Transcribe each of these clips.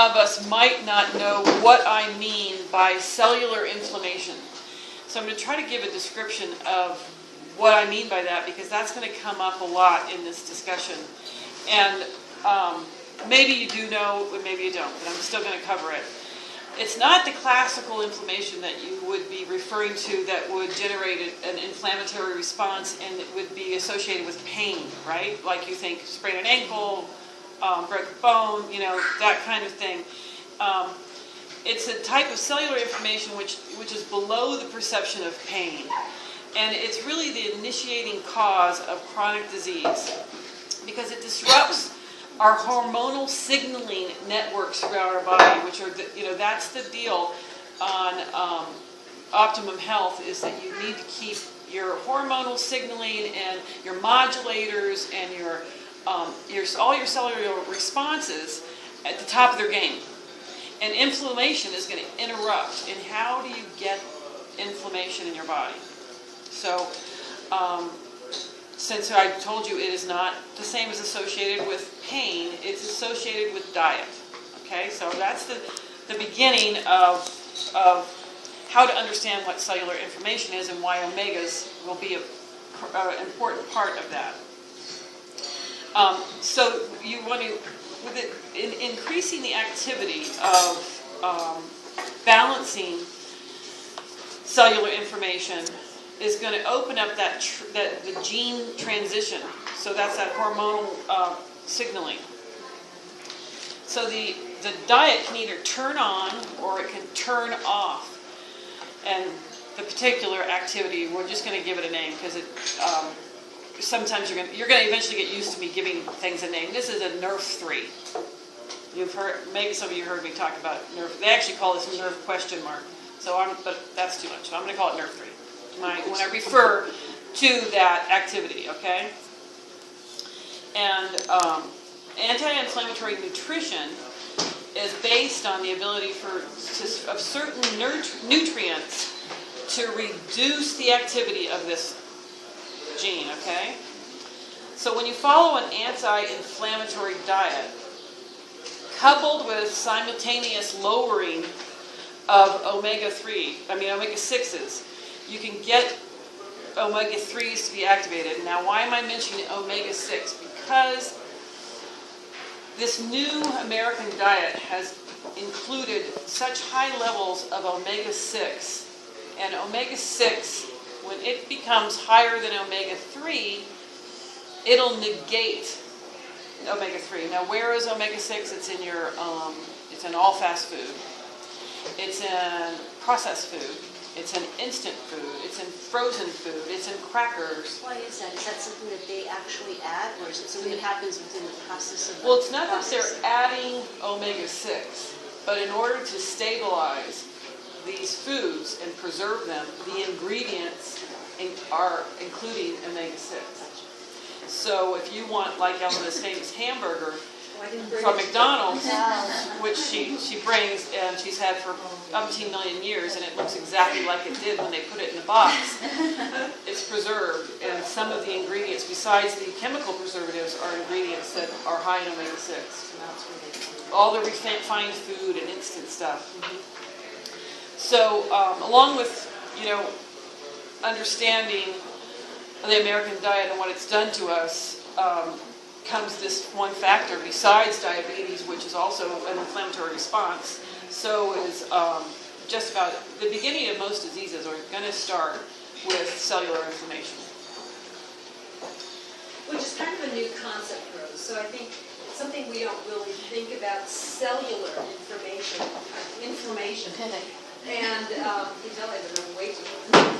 of us might not know what I mean by cellular inflammation. So I'm going to try to give a description of what I mean by that, because that's going to come up a lot in this discussion. And maybe you do know, but maybe you don't, but I'm still going to cover it. It's not the classical inflammation that you would be referring to that would generate an inflammatory response and it would be associated with pain, right? Like you think sprain an ankle, broke a bone, that kind of thing. It's a type of cellular inflammation which is below the perception of pain. And it's really the initiating cause of chronic disease because it disrupts our hormonal signaling networks throughout our body, which are, that's the deal on optimum health, is that you need to keep your hormonal signaling and your modulators and all your cellular responses at the top of their game. And inflammation is going to interrupt. And how do you get inflammation in your body? So, since I told you it is not the same as associated with pain, it's associated with diet. Okay, so that's the beginning of how to understand what cellular inflammation is and why omegas will be an important part of that. So you want to, in increasing the activity of balancing cellular inflammation is going to open up the gene transition. So that's that hormonal signaling. So the diet can either turn on or it can turn off. And the particular activity, we're just going to give it a name because sometimes you're going to eventually get used to me giving things a name. This is a nerve 3. You've heard, maybe some of you heard me talk about nerve. They actually call this nerve question mark. But that's too much. So I'm going to call it nerve 3 when I refer to that activity. Okay. And anti-inflammatory nutrition is based on the ability of certain nutrients to reduce the activity of this gene, okay? So when you follow an anti-inflammatory diet, coupled with simultaneous lowering of omega-6s, you can get omega-3s to be activated. Now, why am I mentioning omega-6? Because this new American diet has included such high levels of omega-6, and omega-6, when it becomes higher than omega-3, it'll negate omega-3. Now, where is omega-6? It's in your, it's in all fast food. It's in processed food. It's in instant food. It's in frozen food. It's in crackers. Why is that? Is that something that they actually add, or is it something that happens within the process of? Well, it's not that they're adding omega-6, but in order to stabilize these foods and preserve them, the ingredients are including omega-6. So if you want, like Elena's famous hamburger from McDonald's, which she brings and she's had for umpteen million years, and it looks exactly like it did when they put it in the box. It's preserved, and some of the ingredients, besides the chemical preservatives, are ingredients that are high in omega-6. All the refined food and instant stuff. So, along with, understanding the American diet and what it's done to us, comes this one factor besides diabetes, which is also an inflammatory response. So is just about the beginning of most diseases are going to start with cellular inflammation. Which is kind of a new concept, Rose. So I think it's something we don't really think about, cellular inflammation. And you can tell I've been way too long.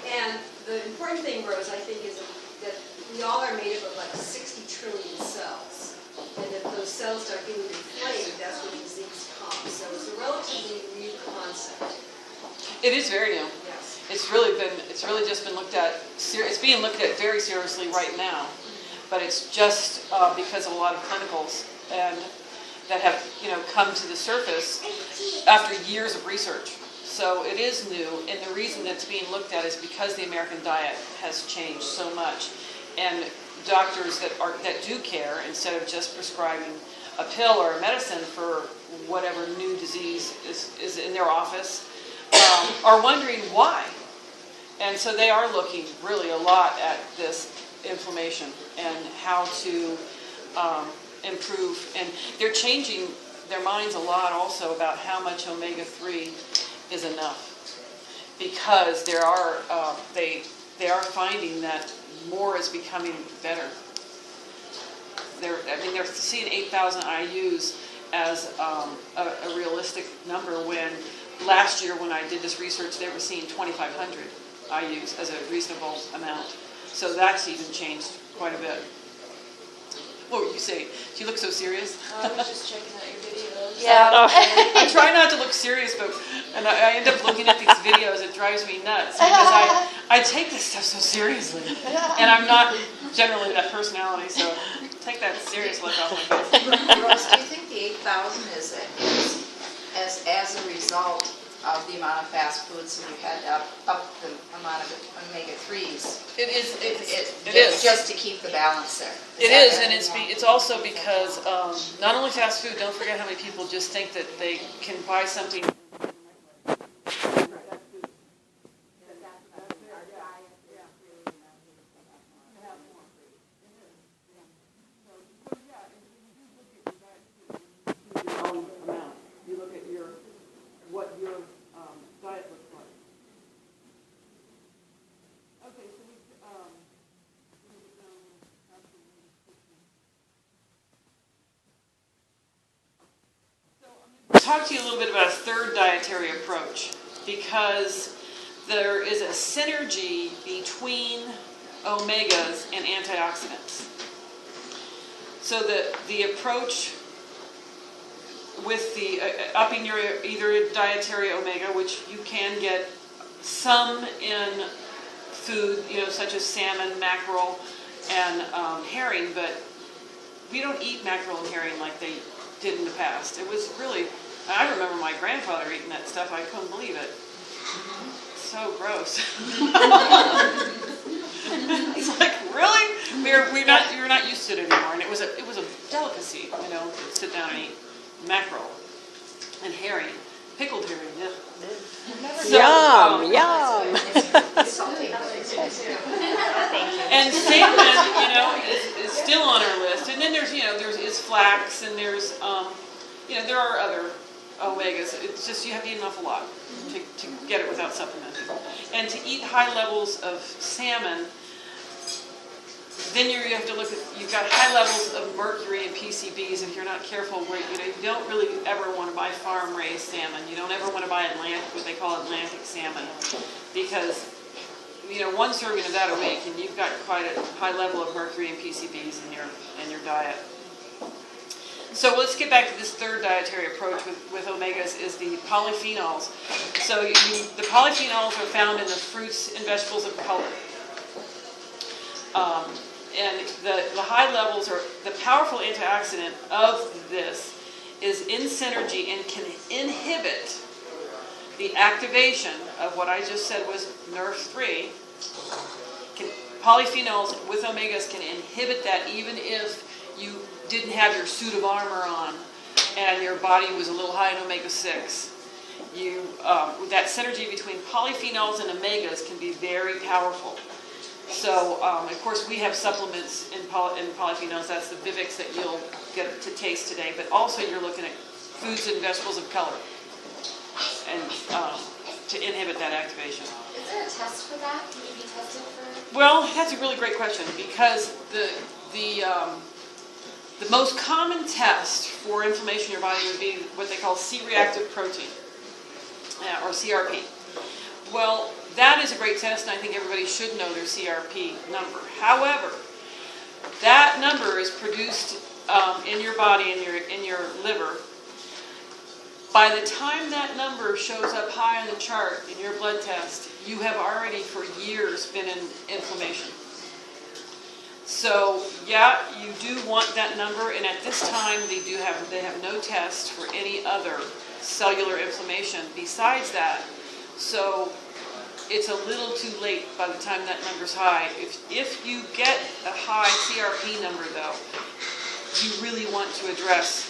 And the important thing, Rose, I think, is that we all are made up of like 60 trillion cells. And if those cells start getting inflamed, that's when disease comes. So it's a relatively new concept. It is very new. Yes. It's really just been looked at. It's being looked at very seriously right now, but it's just because of a lot of clinicals and that have come to the surface after years of research. So it is new, and the reason that's being looked at is because the American diet has changed so much, and doctors that do care, instead of just prescribing a pill or a medicine for whatever new disease is in their office, are wondering why. And so they are looking really a lot at this inflammation and how to improve. And they're changing their minds a lot also about how much omega-3 is enough, because there are they are finding that more is becoming better. They're seeing 8,000 IUs as a realistic number, when last year when I did this research they were seeing 2,500 IUs as a reasonable amount. So that's even changed quite a bit. What would you say? You look so serious. I was just checking out your videos. Yeah. I try not to look serious, but I end up looking at these videos. It drives me nuts because I take this stuff so seriously, and I'm not generally that personality. So take that serious look off my face. Rose, do you think the 8,000 is as a result of the amount of fast foods, so you had to up the amount of omega-3s? It is. It Just is. to keep the balance there. It is, and it's also because not only fast food. Don't forget how many people just think that they can buy something. Diet looks like. Okay, so I'm going to talk to you a little bit about a third dietary approach, because there is a synergy between omegas and antioxidants. So the approach with the upping your either dietary omega, which you can get some in food, such as salmon, mackerel, and herring, but we don't eat mackerel and herring like they did in the past. It was really, I remember my grandfather eating that stuff. I couldn't believe it. So gross. It's like, really? We're not used to it anymore, and it was a delicacy, to sit down and eat mackerel and herring, pickled herring. Yeah. So, Yum. and salmon, is still on our list. And then there's flax, and there's there are other omegas. It's just you have to eat an awful lot to get it without supplementing. And to eat high levels of salmon, then you have to look at, you've got high levels of mercury and PCBs if you're not careful. You don't really ever want to buy farm-raised salmon. You don't ever want to buy what they call Atlantic salmon, because one serving of that a week and you've got quite a high level of mercury and PCBs in your diet. So let's get back to this third dietary approach with omegas, is the polyphenols. So the polyphenols are found in the fruits and vegetables of color. And the high levels, or the powerful antioxidant of this, is in synergy and can inhibit the activation of what I just said was NRF3. Polyphenols with omegas can inhibit that, even if you didn't have your suit of armor on and your body was a little high in omega-6. That synergy between polyphenols and omegas can be very powerful. So, of course, we have supplements in polyphenols. That's the Vivix that you'll get to taste today. But also, you're looking at foods and vegetables of color, and to inhibit that activation. Is there a test for that? Can you be tested for? Well, that's a really great question, because the most common test for inflammation in your body would be what they call C-reactive protein, or CRP. Well, that is a great test, and I think everybody should know their CRP number. However, that number is produced in your body, in your liver. By the time that number shows up high on the chart in your blood test, you have already for years been in inflammation. So yeah, you do want that number, and at this time they have no test for any other cellular inflammation besides that. So it's a little too late by the time that number's high. If you get a high CRP number, though, you really want to address